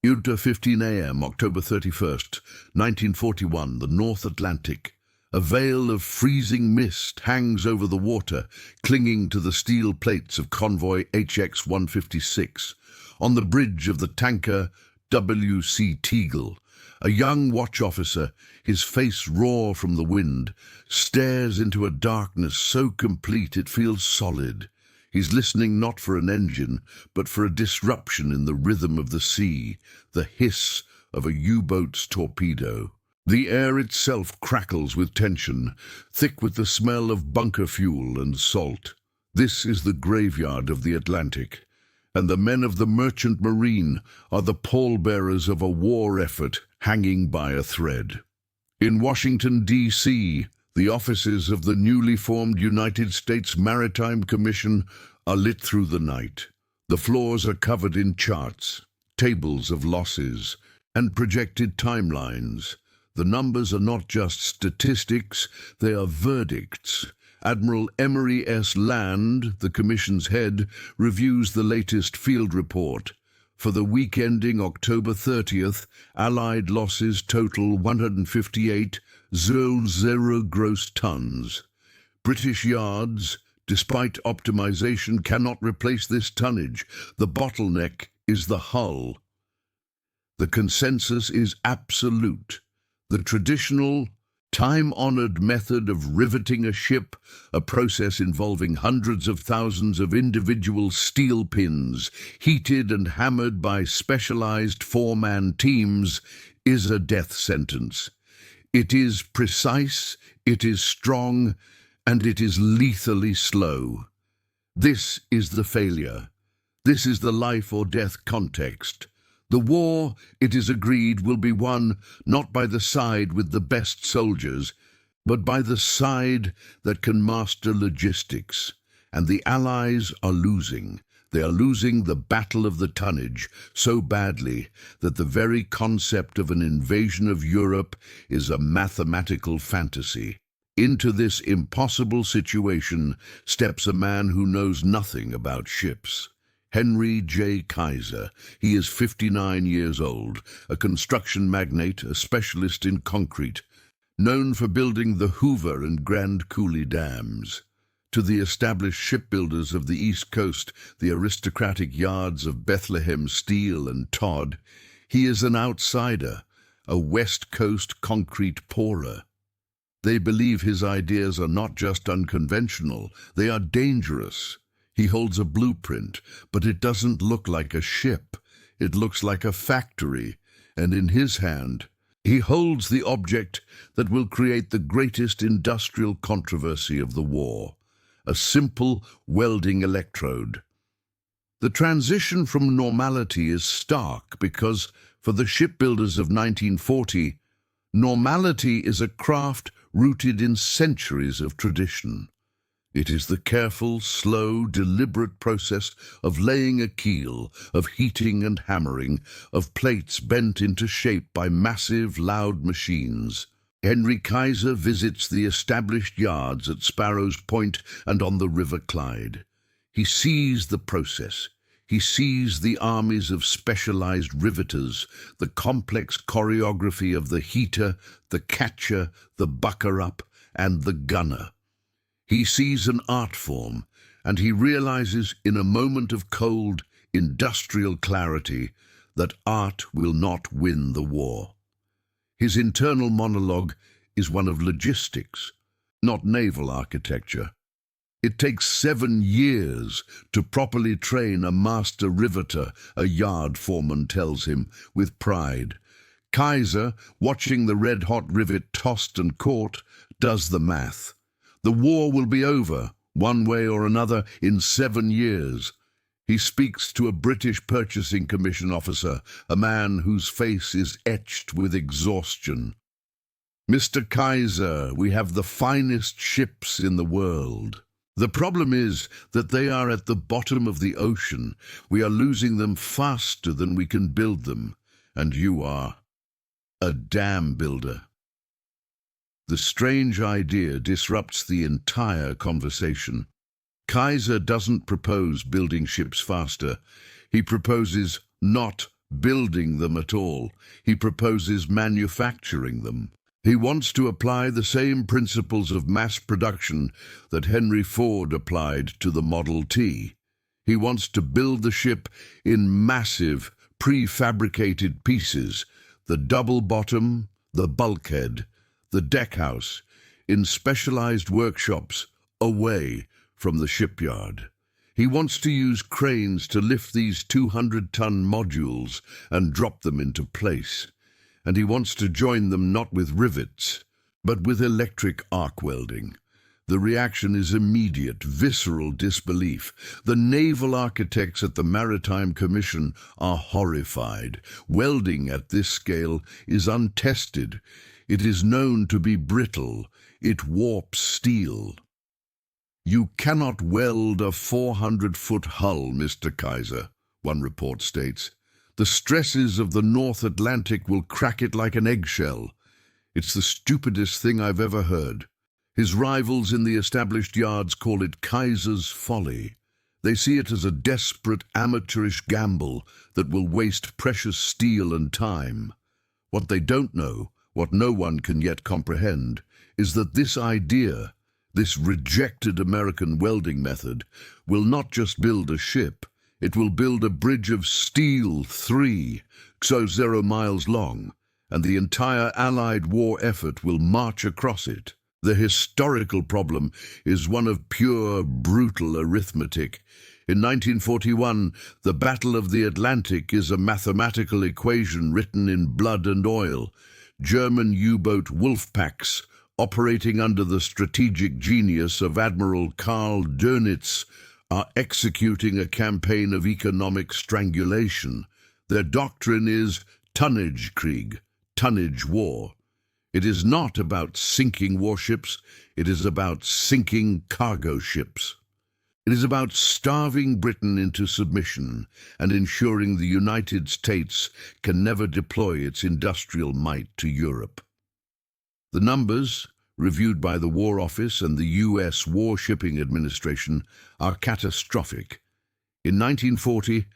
Utah, 15 a.m., October 31st, 1941, the North Atlantic. A veil of freezing mist hangs over the water, clinging to the steel plates of convoy HX-156. On the bridge of the tanker W.C. Teagle, a young watch officer, his face raw from the wind, stares into a darkness so complete it feels solid. He's listening not for an engine, but for a disruption in the rhythm of the sea, the hiss of a U-boat's torpedo. The air itself crackles with tension, thick with the smell of bunker fuel and salt. This is the graveyard of the Atlantic, and the men of the merchant marine are the pallbearers of a war effort hanging by a thread. In Washington, D.C., the offices of the newly formed United States Maritime Commission are lit through the night. The floors are covered in charts, tables of losses, and projected timelines. The numbers are not just statistics, they are verdicts. Admiral Emery S. Land, the Commission's head, reviews the latest field report. For the week ending October 30th, Allied losses total 158,000 gross tons. British yards, despite optimization, cannot replace this tonnage. The bottleneck is the hull. The consensus is absolute. The traditional, time-honored method of riveting a ship, a process involving hundreds of thousands of individual steel pins, heated and hammered by specialized four-man teams, is a death sentence. It is precise, it is strong, and it is lethally slow. This is the failure. This is the life or death context. The war, it is agreed, will be won not by the side with the best soldiers, but by the side that can master logistics. And the Allies are losing. They are losing the battle of the tonnage so badly that the very concept of an invasion of Europe is a mathematical fantasy. Into this impossible situation steps a man who knows nothing about ships. Henry J. Kaiser. He is 59 years old, a construction magnate, a specialist in concrete, known for building the Hoover and Grand Coulee dams. To the established shipbuilders of the East Coast, the aristocratic yards of Bethlehem Steel and Todd, he is an outsider, a West Coast concrete pourer. They believe his ideas are not just unconventional, they are dangerous. He holds a blueprint, but it doesn't look like a ship. It looks like a factory, and in his hand, he holds the object that will create the greatest industrial controversy of the war, a simple welding electrode. The transition from normality is stark because, for the shipbuilders of 1940, normality is a craft rooted in centuries of tradition. It is the careful, slow, deliberate process of laying a keel, of heating and hammering, of plates bent into shape by massive, loud machines. Henry Kaiser visits the established yards at Sparrows Point and on the River Clyde. He sees the process. He sees the armies of specialized riveters, the complex choreography of the heater, the catcher, the bucker-up, and the gunner. He sees an art form, and he realizes in a moment of cold, industrial clarity that art will not win the war. His internal monologue is one of logistics, not naval architecture. It takes 7 years to properly train a master riveter, a yard foreman tells him with pride. Kaiser, watching the red-hot rivet tossed and caught, does the math. The war will be over, one way or another, in 7 years. He speaks to a British Purchasing Commission officer, a man whose face is etched with exhaustion. "Mr. Kaiser, we have the finest ships in the world. The problem is that they are at the bottom of the ocean. We are losing them faster than we can build them, and you are a dam builder." The strange idea disrupts the entire conversation. Kaiser doesn't propose building ships faster. He proposes not building them at all. He proposes manufacturing them. He wants to apply the same principles of mass production that Henry Ford applied to the Model T. He wants to build the ship in massive, prefabricated pieces, the double bottom, the bulkhead, the deckhouse, in specialized workshops away from the shipyard. He wants to use cranes to lift these 200-ton modules and drop them into place. And he wants to join them not with rivets, but with electric arc welding. The reaction is immediate, visceral disbelief. The naval architects at the Maritime Commission are horrified. Welding at this scale is untested. It is known to be brittle. It warps steel. "You cannot weld a 400-foot hull, Mr. Kaiser," one report states. "The stresses of the North Atlantic will crack it like an eggshell. It's the stupidest thing I've ever heard." His rivals in the established yards call it Kaiser's folly. They see it as a desperate, amateurish gamble that will waste precious steel and time. What they don't know, what no one can yet comprehend, is that this idea, this rejected American welding method, will not just build a ship, it will build a bridge of steel 0 miles long, and the entire Allied war effort will march across it. The historical problem is one of pure, brutal arithmetic. In 1941, the Battle of the Atlantic is a mathematical equation written in blood and oil. German U-boat wolf packs, operating under the strategic genius of Admiral Karl Dönitz, are executing a campaign of economic strangulation. Their doctrine is Tonnage-Krieg, tonnage war. It is not about sinking warships, it is about sinking cargo ships. It is about starving Britain into submission and ensuring the United States can never deploy its industrial might to Europe. The numbers, reviewed by the War Office and the U.S. Warshipping Administration, are catastrophic. In 1940,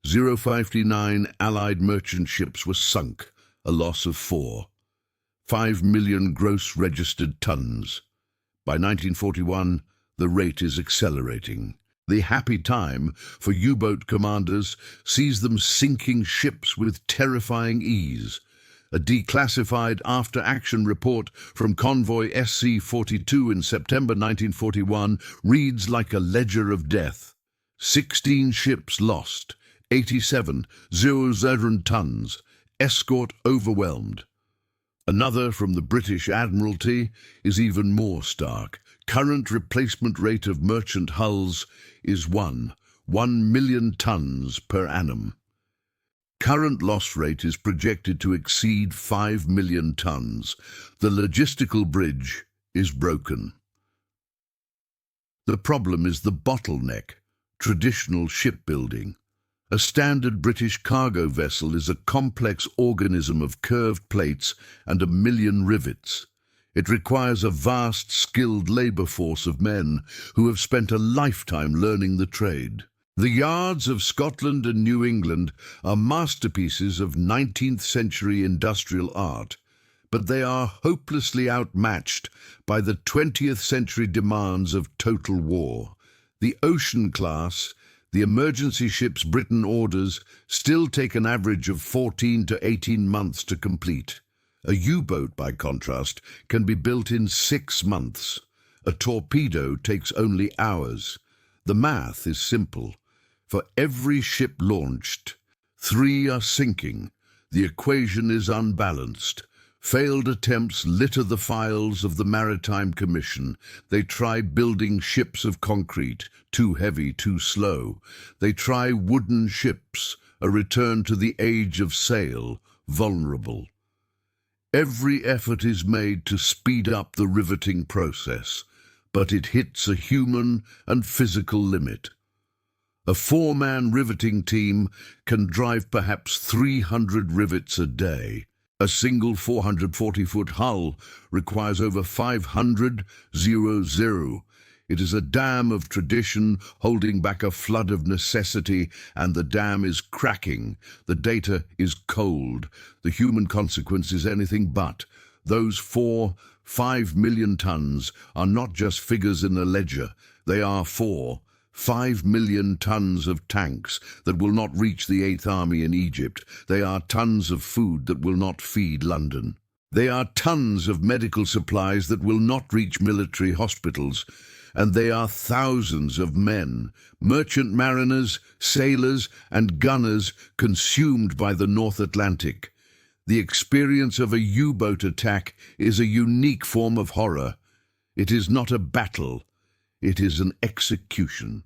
059 Allied merchant ships were sunk, a loss of 5 million gross registered tons. By 1941, the rate is accelerating. The happy time for U-boat commanders sees them sinking ships with terrifying ease. A declassified after-action report from convoy SC-42 in September 1941 reads like a ledger of death. 16 ships lost, 87 0 tons, escort overwhelmed. Another from the British Admiralty is even more stark. Current replacement rate of merchant hulls is 1 million tons per annum. Current loss rate is projected to exceed 5 million tons. The logistical bridge is broken. The problem is the bottleneck, traditional shipbuilding. A standard British cargo vessel is a complex organism of curved plates and 1 million rivets. It requires a vast, skilled labour force of men who have spent a lifetime learning the trade. The yards of Scotland and New England are masterpieces of 19th century industrial art, but they are hopelessly outmatched by the 20th century demands of total war. The Ocean class, the emergency ships Britain orders, still take an average of 14 to 18 months to complete. A U-boat, by contrast, can be built in 6 months. A torpedo takes only hours. The math is simple. For every ship launched, 3 are sinking. The equation is unbalanced. Failed attempts litter the files of the Maritime Commission. They try building ships of concrete, too heavy, too slow. They try wooden ships, a return to the age of sail, vulnerable. Every effort is made to speed up the riveting process, but it hits a human and physical limit. A 4-man riveting team can drive perhaps 300 rivets a day. A single 440-foot hull requires over 500 0. It is a dam of tradition holding back a flood of necessity, and the dam is cracking. The data is cold. The human consequence is anything but. Those 5 million tons are not just figures in a ledger. They are 5 million tons of tanks that will not reach the Eighth Army in Egypt. They are tons of food that will not feed London. They are tons of medical supplies that will not reach military hospitals. And they are thousands of men, merchant mariners, sailors, and gunners consumed by the North Atlantic. The experience of a U-boat attack is a unique form of horror. It is not a battle. It is an execution.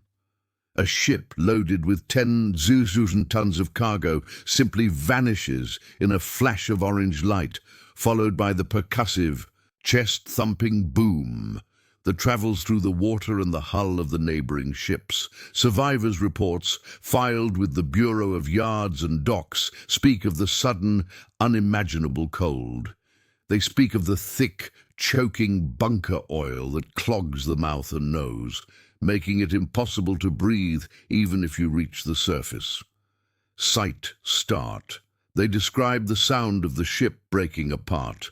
A ship loaded with 10,000 tons of cargo simply vanishes in a flash of orange light, followed by the percussive, chest-thumping boom that travels through the water and the hull of the neighboring ships. Survivors' reports, filed with the Bureau of Yards and Docks, speak of the sudden, unimaginable cold. They speak of the thick, choking bunker oil that clogs the mouth and nose, making it impossible to breathe even if you reach the surface. Sight start. They describe the sound of the ship breaking apart.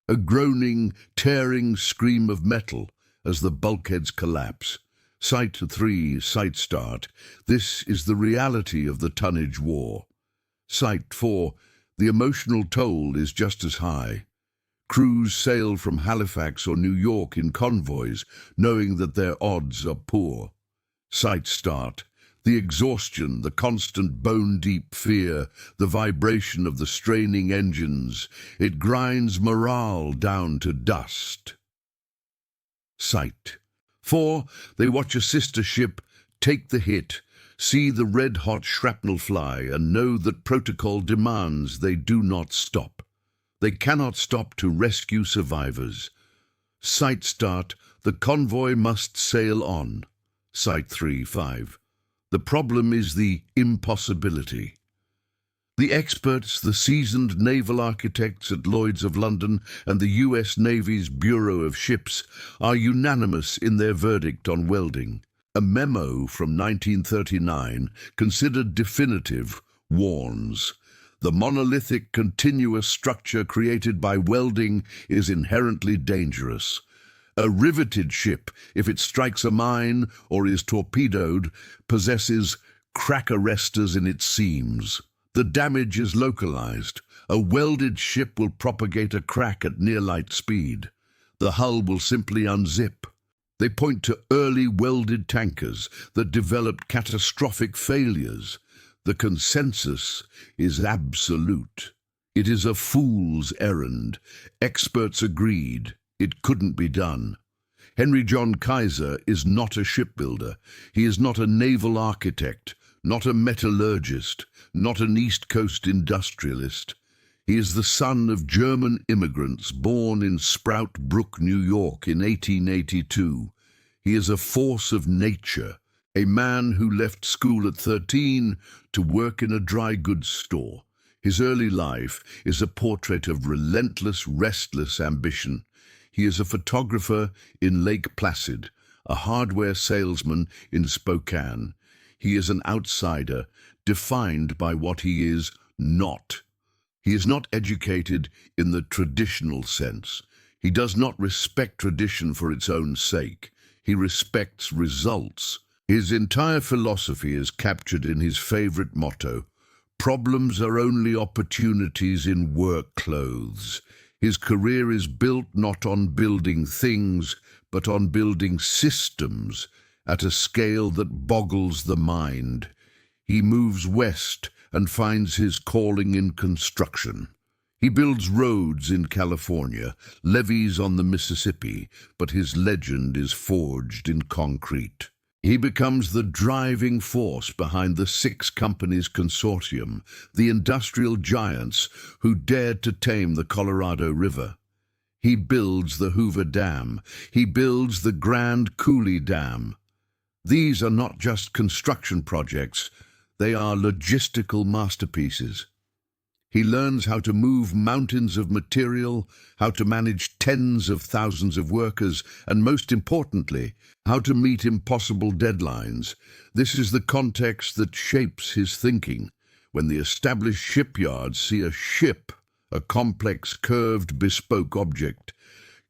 A groaning, tearing scream of metal as the bulkheads collapse. Sight 3, sight start. This is the reality of the tonnage war. Sight 4, the emotional toll is just as high. Crews sail from Halifax or New York in convoys, knowing that their odds are poor. Sight start. The exhaustion, the constant bone-deep fear, the vibration of the straining engines, it grinds morale down to dust. Sight. 4. They watch a sister ship take the hit, see the red-hot shrapnel fly, and know that protocol demands they do not stop. They cannot stop to rescue survivors. Sight start. The convoy must sail on. Sight 3, 5. The problem is the impossibility. The experts, the seasoned naval architects at Lloyd's of London and the US Navy's Bureau of Ships are unanimous in their verdict on welding. A memo from 1939, considered definitive, warns: the monolithic continuous structure created by welding is inherently dangerous. A riveted ship, if it strikes a mine or is torpedoed, possesses crack arresters in its seams. The damage is localized. A welded ship will propagate a crack at near-light speed. The hull will simply unzip. They point to early welded tankers that developed catastrophic failures. The consensus is absolute. It is a fool's errand. Experts agreed. It couldn't be done. Henry John Kaiser is not a shipbuilder. He is not a naval architect, not a metallurgist, not an East Coast industrialist. He is the son of German immigrants born in Sprout Brook, New York in 1882. He is a force of nature, a man who left school at 13 to work in a dry goods store. His early life is a portrait of relentless, restless ambition. He is a photographer in Lake Placid, a hardware salesman in Spokane. He is an outsider, defined by what he is not. He is not educated in the traditional sense. He does not respect tradition for its own sake. He respects results. His entire philosophy is captured in his favorite motto: problems are only opportunities in work clothes. His career is built not on building things, but on building systems at a scale that boggles the mind. He moves west and finds his calling in construction. He builds roads in California, levees on the Mississippi, but his legend is forged in concrete. He becomes the driving force behind the 6 companies consortium, the industrial giants who dared to tame the Colorado River. He builds the Hoover Dam. He builds the Grand Coulee Dam. These are not just construction projects. They are logistical masterpieces. He learns how to move mountains of material, how to manage tens of thousands of workers, and most importantly, how to meet impossible deadlines. This is the context that shapes his thinking. When the established shipyards see a ship, a complex, curved, bespoke object,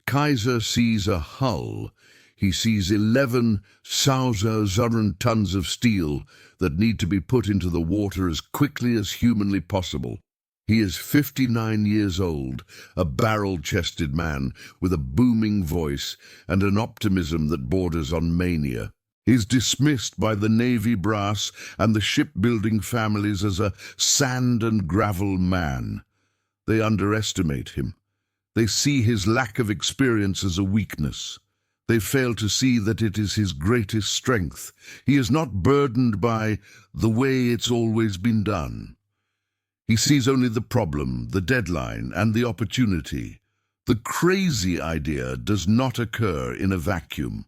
Kaiser sees a hull. He sees 11,000 tons of steel that need to be put into the water as quickly as humanly possible. He is 59 years old, a barrel-chested man with a booming voice and an optimism that borders on mania. He's dismissed by the Navy brass and the shipbuilding families as a sand and gravel man. They underestimate him. They see his lack of experience as a weakness. They fail to see that it is his greatest strength. He is not burdened by the way it's always been done. He sees only the problem, the deadline, and the opportunity. The crazy idea does not occur in a vacuum.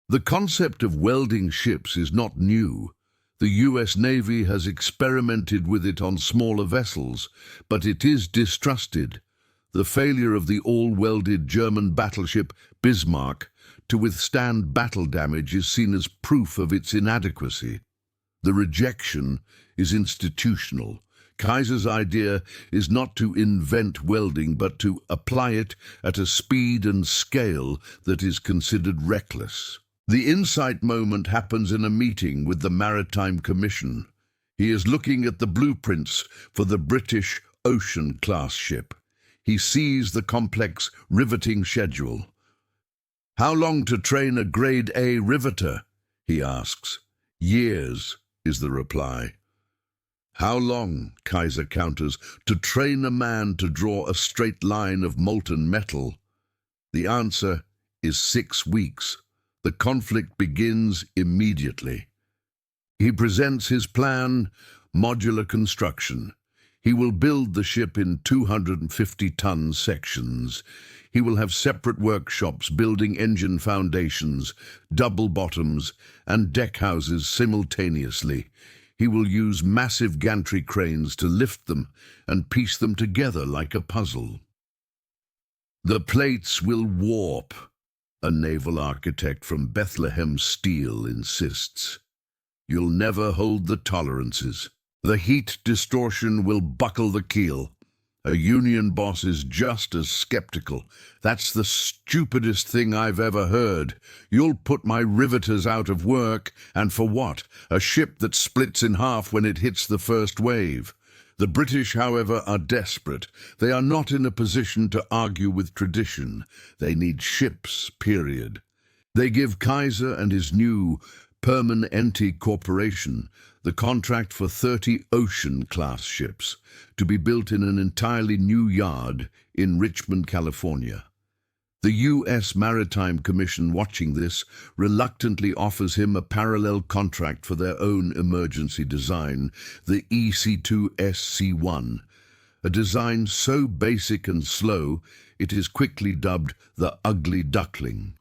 The concept of welding ships is not new. The US Navy has experimented with it on smaller vessels, but it is distrusted. The failure of the all-welded German battleship Bismarck to withstand battle damage is seen as proof of its inadequacy. The rejection is institutional. Kaiser's idea is not to invent welding, but to apply it at a speed and scale that is considered reckless. The insight moment happens in a meeting with the Maritime Commission. He is looking at the blueprints for the British Ocean-class ship. He sees the complex riveting schedule. "How long to train a Grade A riveter?" he asks. "Years," is the reply. "How long," Kaiser counters, "to train a man to draw a straight line of molten metal?" The answer is 6 weeks. The conflict begins immediately. He presents his plan, modular construction. He will build the ship in 250-ton sections. He will have separate workshops building engine foundations, double bottoms, and deck houses simultaneously. He will use massive gantry cranes to lift them and piece them together like a puzzle. "The plates will warp," a naval architect from Bethlehem Steel insists. "You'll never hold the tolerances. The heat distortion will buckle the keel." A union boss is just as skeptical. "That's the stupidest thing I've ever heard. You'll put my riveters out of work, and for what? A ship that splits in half when it hits the first wave." The British, however, are desperate. They are not in a position to argue with tradition. They need ships, period. They give Kaiser and his new Permanente Corporation the contract for 30 Ocean-class ships to be built in an entirely new yard in Richmond, California. The U.S. Maritime Commission, watching this, reluctantly offers him a parallel contract for their own emergency design, the EC2SC1, a design so basic and slow it is quickly dubbed the Ugly Duckling.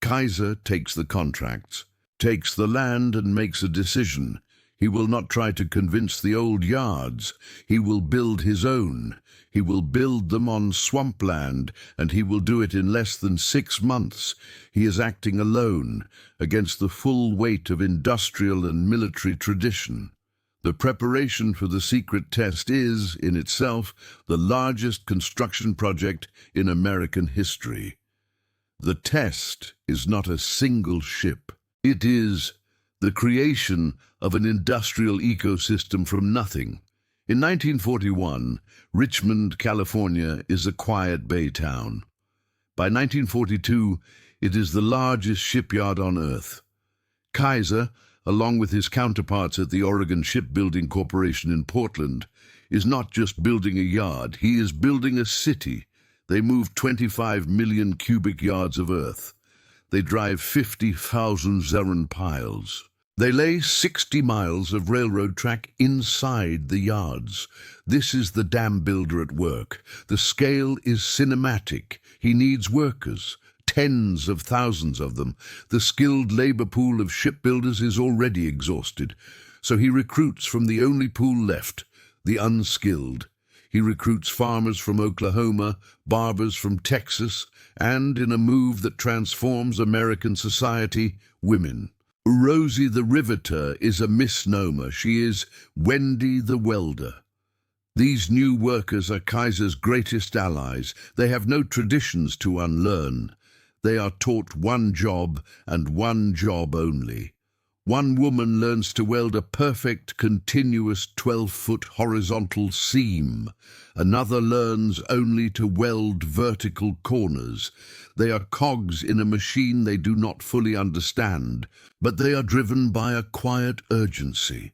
Kaiser takes the contracts, takes the land, and makes a decision. He will not try to convince the old yards. He will build his own. He will build them on swampland, and he will do it in less than 6 months. He is acting alone, against the full weight of industrial and military tradition. The preparation for the secret test is, in itself, the largest construction project in American history. The test is not a single ship. It is the creation of an industrial ecosystem from nothing. In 1941, Richmond, California is a quiet bay town. By 1942, it is the largest shipyard on Earth. Kaiser, along with his counterparts at the Oregon Shipbuilding Corporation in Portland, is not just building a yard, he is building a city. They move 25 million cubic yards of earth. They drive 50,000 piles. They lay 60 miles of railroad track inside the yards. This is the dam builder at work. The scale is cinematic. He needs workers, tens of thousands of them. The skilled labor pool of shipbuilders is already exhausted, so he recruits from the only pool left, the unskilled. He recruits farmers from Oklahoma, barbers from Texas, and, in a move that transforms American society, women. Rosie the Riveter is a misnomer. She is Wendy the Welder. These new workers are Kaiser's greatest allies. They have no traditions to unlearn. They are taught one job and one job only. One woman learns to weld a perfect, continuous 12-foot horizontal seam. Another learns only to weld vertical corners. They are cogs in a machine they do not fully understand, but they are driven by a quiet urgency.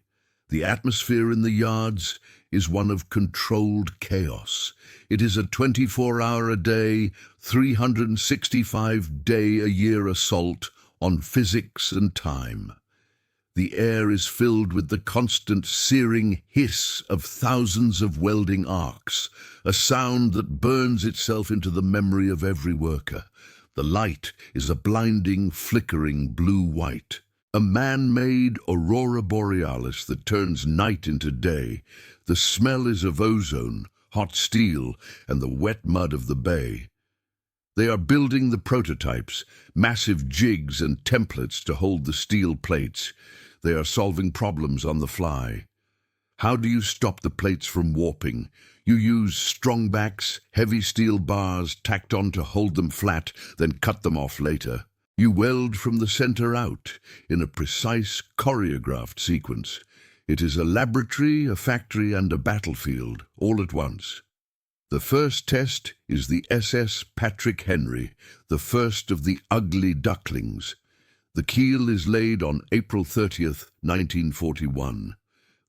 The atmosphere in the yards is one of controlled chaos. It is a 24-hour-a-day, 365-day-a-year assault on physics and time. The air is filled with the constant searing hiss of thousands of welding arcs, a sound that burns itself into the memory of every worker. The light is a blinding, flickering blue-white, a man-made aurora borealis that turns night into day. The smell is of ozone, hot steel, and the wet mud of the bay. They are building the prototypes, massive jigs and templates to hold the steel plates. They are solving problems on the fly. How do you stop the plates from warping? You use strongbacks, heavy steel bars tacked on to hold them flat, then cut them off later. You weld from the center out in a precise, choreographed sequence. It is a laboratory, a factory, and a battlefield, all at once. The first test is the SS Patrick Henry, the first of the ugly ducklings. The keel is laid on April 30th, 1941.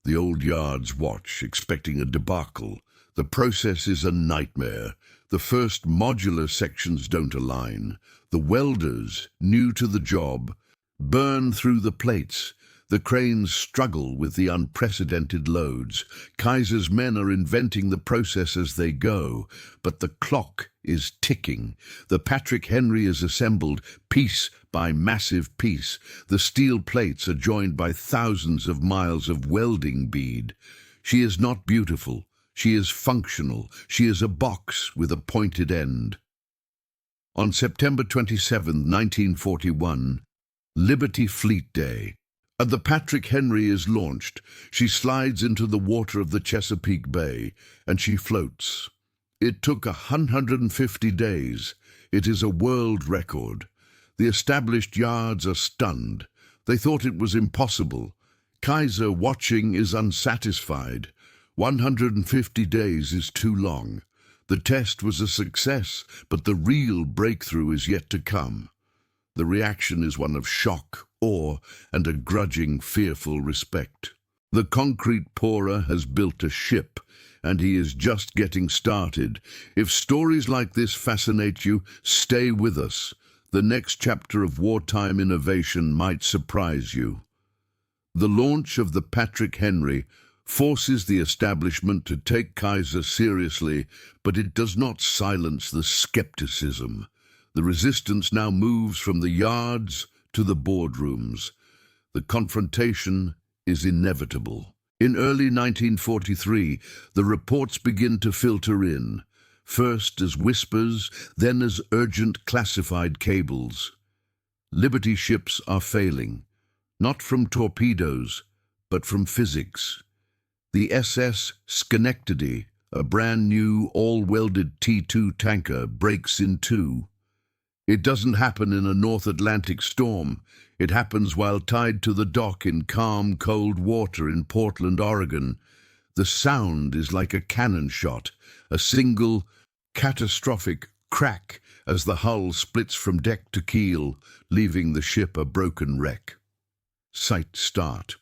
The old yards watch, expecting a debacle. The process is a nightmare. The first modular sections don't align. The welders, new to the job, burn through the plates. The cranes struggle with the unprecedented loads. Kaiser's men are inventing the process as they go, but the clock is ticking. The Patrick Henry is assembled piece by massive piece. The steel plates are joined by thousands of miles of welding bead. She is not beautiful. She is functional. She is a box with a pointed end. On September 27, 1941, Liberty Fleet Day, the Patrick Henry is launched. She slides into the water of the Chesapeake Bay, and she floats. It took 150 days. It is a world record. The established yards are stunned. They thought it was impossible. Kaiser, watching, is unsatisfied. 150 days is too long. The test was a success, but the real breakthrough is yet to come. The reaction is one of shock, awe, and a grudging, fearful respect. The concrete pourer has built a ship, and he is just getting started. If stories like this fascinate you, stay with us. The next chapter of wartime innovation might surprise you. The launch of the Patrick Henry forces the establishment to take Kaiser seriously, but it does not silence the skepticism. The resistance now moves from the yards to the boardrooms. The confrontation is inevitable. In early 1943, the reports begin to filter in, first as whispers, then as urgent classified cables. Liberty ships are failing, not from torpedoes, but from physics. The SS Schenectady, a brand new, all-welded T2 tanker, breaks in two. It doesn't happen in a North Atlantic storm. It happens while tied to the dock in calm, cold water in Portland, Oregon. The sound is like a cannon shot, a single, catastrophic crack as the hull splits from deck to keel, leaving the ship a broken wreck. Sight start.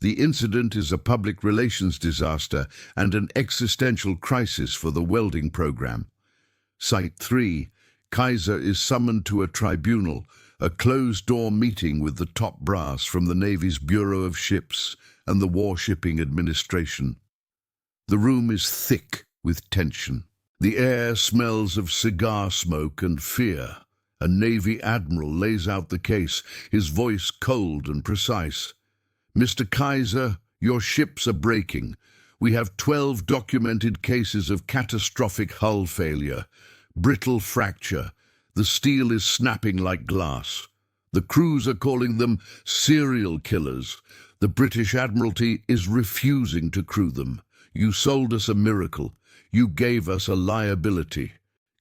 The incident is a public relations disaster and an existential crisis for the welding program. Sight 3. Kaiser is summoned to a tribunal, a closed-door meeting with the top brass from the Navy's Bureau of Ships and the Warshipping Administration. The room is thick with tension. The air smells of cigar smoke and fear. A Navy admiral lays out the case, his voice cold and precise. "Mr. Kaiser, your ships are breaking. We have 12 documented cases of catastrophic hull failure, brittle fracture. The steel is snapping like glass. The crews are calling them serial killers. The British Admiralty is refusing to crew them. You sold us a miracle. You gave us a liability.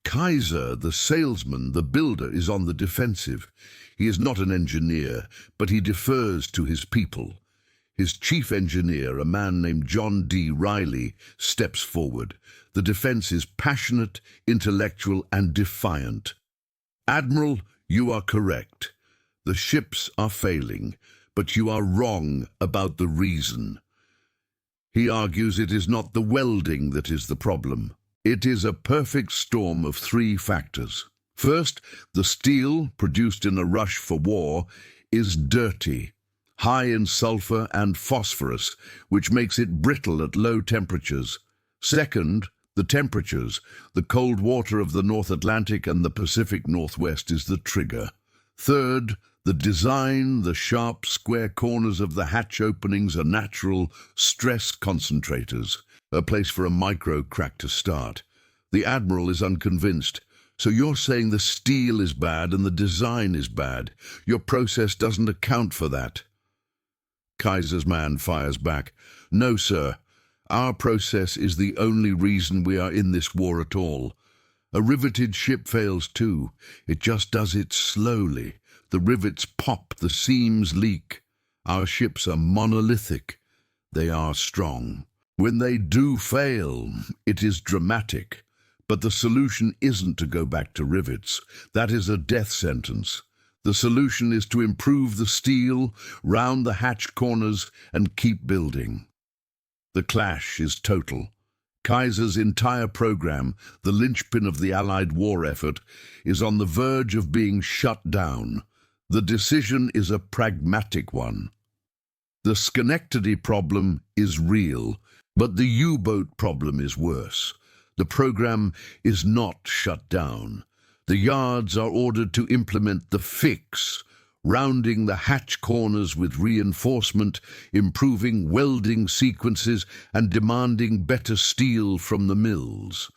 Kaiser, the salesman, the builder, is on the defensive. He is not an engineer, but he defers to his people. His chief engineer, a man named John D. Riley, steps forward. The defense is passionate, intellectual, and defiant. Admiral, you are correct. The ships are failing, but you are wrong about the reason. He argues it is not the welding that is the problem. It is a perfect storm of three factors. First, the steel, produced in a rush for war, is dirty, high in sulfur and phosphorus, which makes it brittle at low temperatures. Second, the temperatures. The cold water of the North Atlantic and the Pacific Northwest is the trigger. Third, the design. The sharp, square corners of the hatch openings are natural stress concentrators, a place for a micro crack to start. The Admiral is unconvinced. So you're saying the steel is bad and the design is bad. Your process doesn't account for that. Kaiser's man fires back. No, sir. Our process is the only reason we are in this war at all. A riveted ship fails too. It just does it slowly. The rivets pop, the seams leak. Our ships are monolithic. They are strong. When they do fail, it is dramatic. But the solution isn't to go back to rivets. That is a death sentence. The solution is to improve the steel, round the hatch corners, and keep building. The clash is total. Kaiser's entire program, the linchpin of the Allied war effort, is on the verge of being shut down. The decision is a pragmatic one. The Schenectady problem is real, but the U-boat problem is worse. The program is not shut down. The yards are ordered to implement the fix, rounding the hatch corners with reinforcement, improving welding sequences, and demanding better steel from the mills.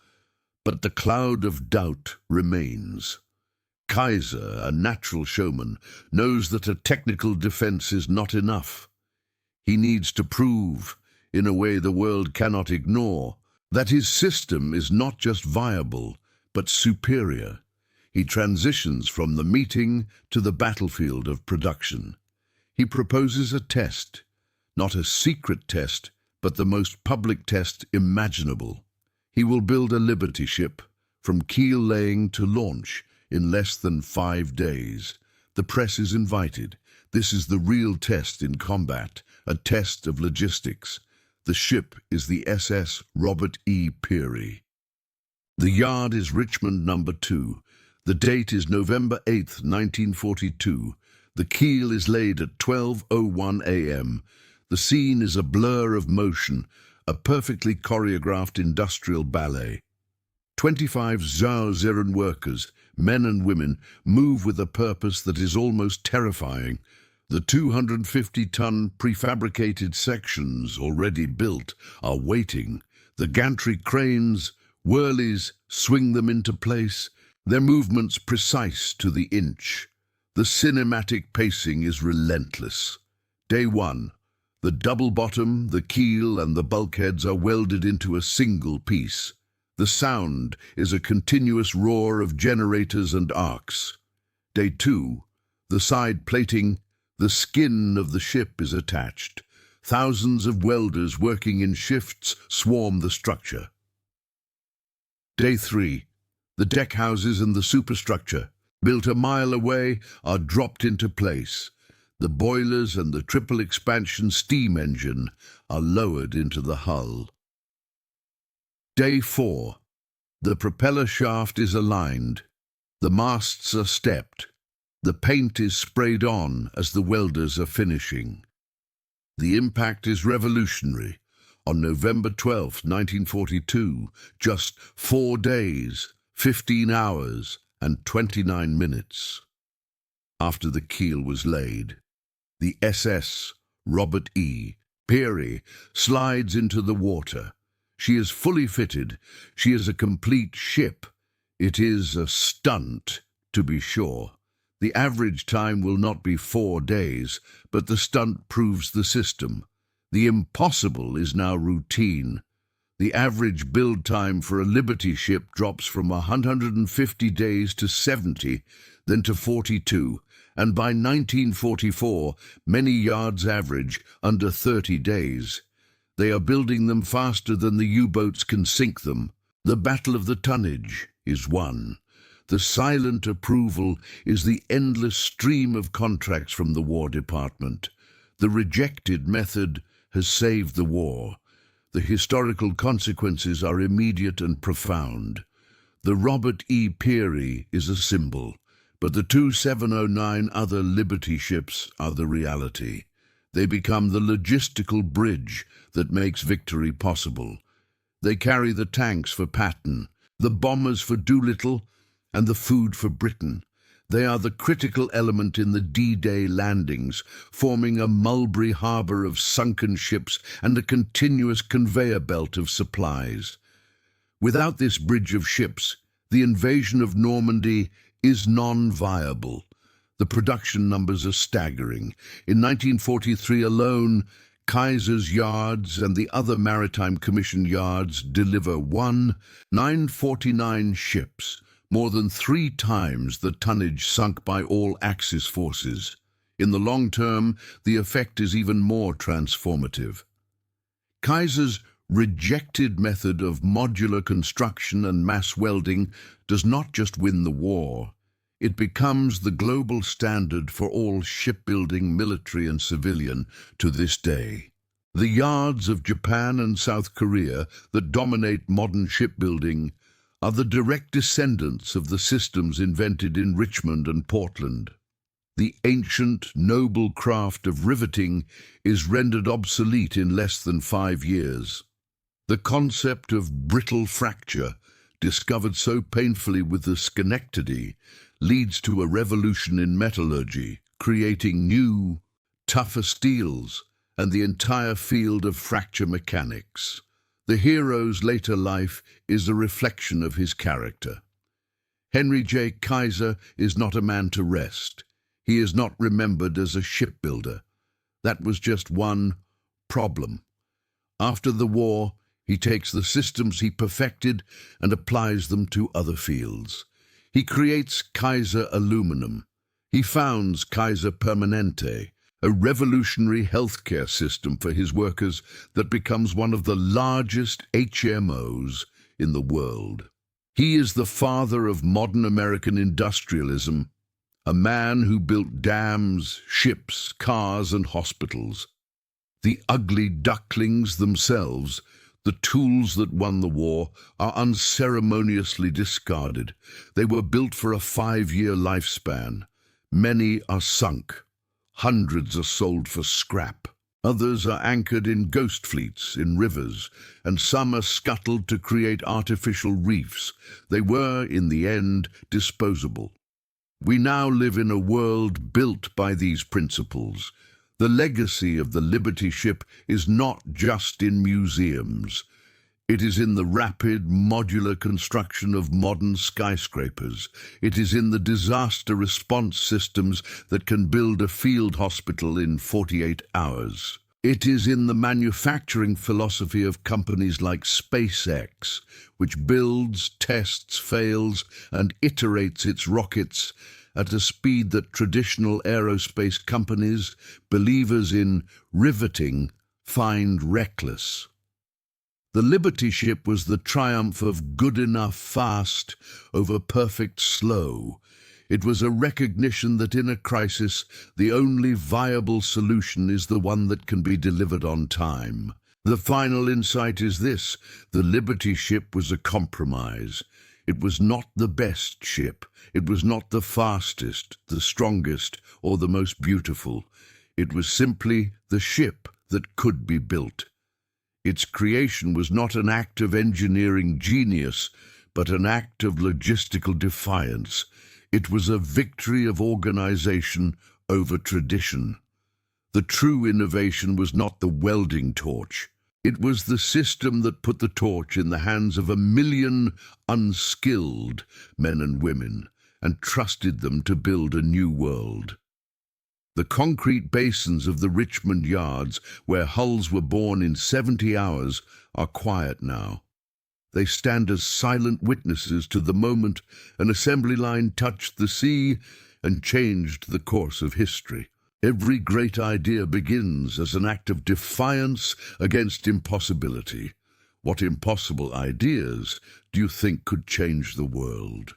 But the cloud of doubt remains. Kaiser, a natural showman, knows that a technical defense is not enough. He needs to prove, in a way the world cannot ignore, that his system is not just viable, but superior. He transitions from the meeting to the battlefield of production. He proposes a test, not a secret test, but the most public test imaginable. He will build a Liberty ship, from keel laying to launch, in less than 5 days. The press is invited. This is the real test in combat, a test of logistics. The ship is the SS Robert E. Peary. The yard is Richmond No. 2. The date is November 8, 1942. The keel is laid at 12:01 a.m. The scene is a blur of motion, a perfectly choreographed industrial ballet. 25 Zauziran workers, men and women, move with a purpose that is almost terrifying. The 250-ton prefabricated sections, already built, are waiting. The gantry cranes, whirlies, swing them into place, their movements precise to the inch. The cinematic pacing is relentless. Day 1. The double bottom, the keel, and the bulkheads are welded into a single piece. The sound is a continuous roar of generators and arcs. Day 2. The side plating, the skin of the ship is attached. Thousands of welders working in shifts swarm the structure. Day 3. The deck houses and the superstructure, built a mile away, are dropped into place. The boilers and the triple expansion steam engine are lowered into the hull. Day 4. The propeller shaft is aligned. The masts are stepped. The paint is sprayed on as the welders are finishing. The impact is revolutionary. On November 12, 1942, just 4 days, 15 hours, and 29 minutes after the keel was laid, the SS Robert E. Peary slides into the water. She is fully fitted. She is a complete ship. It is a stunt, to be sure. The average time will not be 4 days, but the stunt proves the system. The impossible is now routine. The average build time for a Liberty ship drops from 150 days to 70, then to 42, and by 1944, many yards average under 30 days. They are building them faster than the U-boats can sink them. The battle of the tonnage is won. The silent approval is the endless stream of contracts from the War Department. The rejected method has saved the war. The historical consequences are immediate and profound. The Robert E. Peary is a symbol, but the 2709 other Liberty ships are the reality. They become the logistical bridge that makes victory possible. They carry the tanks for Patton, the bombers for Doolittle, and the food for Britain. They are the critical element in the D-Day landings, forming a Mulberry Harbour of sunken ships and a continuous conveyor belt of supplies. Without this bridge of ships, the invasion of Normandy is non-viable. The production numbers are staggering. In 1943 alone, Kaiser's yards and the other Maritime Commission yards deliver 949 ships, more than 3 times the tonnage sunk by all Axis forces. In the long term, the effect is even more transformative. Kaiser's rejected method of modular construction and mass welding does not just win the war. It becomes the global standard for all shipbuilding, military and civilian, to this day. The yards of Japan and South Korea that dominate modern shipbuilding are the direct descendants of the systems invented in Richmond and Portland. The ancient, noble craft of riveting is rendered obsolete in less than 5 years. The concept of brittle fracture, discovered so painfully with the Schenectady, leads to a revolution in metallurgy, creating new, tougher steels and the entire field of fracture mechanics. The hero's later life is a reflection of his character. Henry J. Kaiser is not a man to rest. He is not remembered as a shipbuilder. That was just one problem. After the war, he takes the systems he perfected and applies them to other fields. He creates Kaiser Aluminum. He founds Kaiser Permanente, a revolutionary healthcare system for his workers that becomes one of the largest HMOs in the world. He is the father of modern American industrialism, a man who built dams, ships, cars, and hospitals. The ugly ducklings themselves, the tools that won the war, are unceremoniously discarded. They were built for a 5-year lifespan. Many are sunk. Hundreds are sold for scrap. Others are anchored in ghost fleets in rivers, and some are scuttled to create artificial reefs. They were, in the end, disposable. We now live in a world built by these principles. The legacy of the Liberty ship is not just in museums. It is in the rapid, modular construction of modern skyscrapers. It is in the disaster response systems that can build a field hospital in 48 hours. It is in the manufacturing philosophy of companies like SpaceX, which builds, tests, fails, and iterates its rockets at a speed that traditional aerospace companies, believers in riveting, find reckless. The Liberty ship was the triumph of good enough fast over perfect slow. It was a recognition that in a crisis, the only viable solution is the one that can be delivered on time. The final insight is this: the Liberty ship was a compromise. It was not the best ship. It was not the fastest, the strongest, or the most beautiful. It was simply the ship that could be built. Its creation was not an act of engineering genius, but an act of logistical defiance. It was a victory of organization over tradition. The true innovation was not the welding torch. It was the system that put the torch in the hands of 1 million unskilled men and women and trusted them to build a new world. The concrete basins of the Richmond yards, where hulls were born in 70 hours, are quiet now. They stand as silent witnesses to the moment an assembly line touched the sea and changed the course of history. Every great idea begins as an act of defiance against impossibility. What impossible ideas do you think could change the world?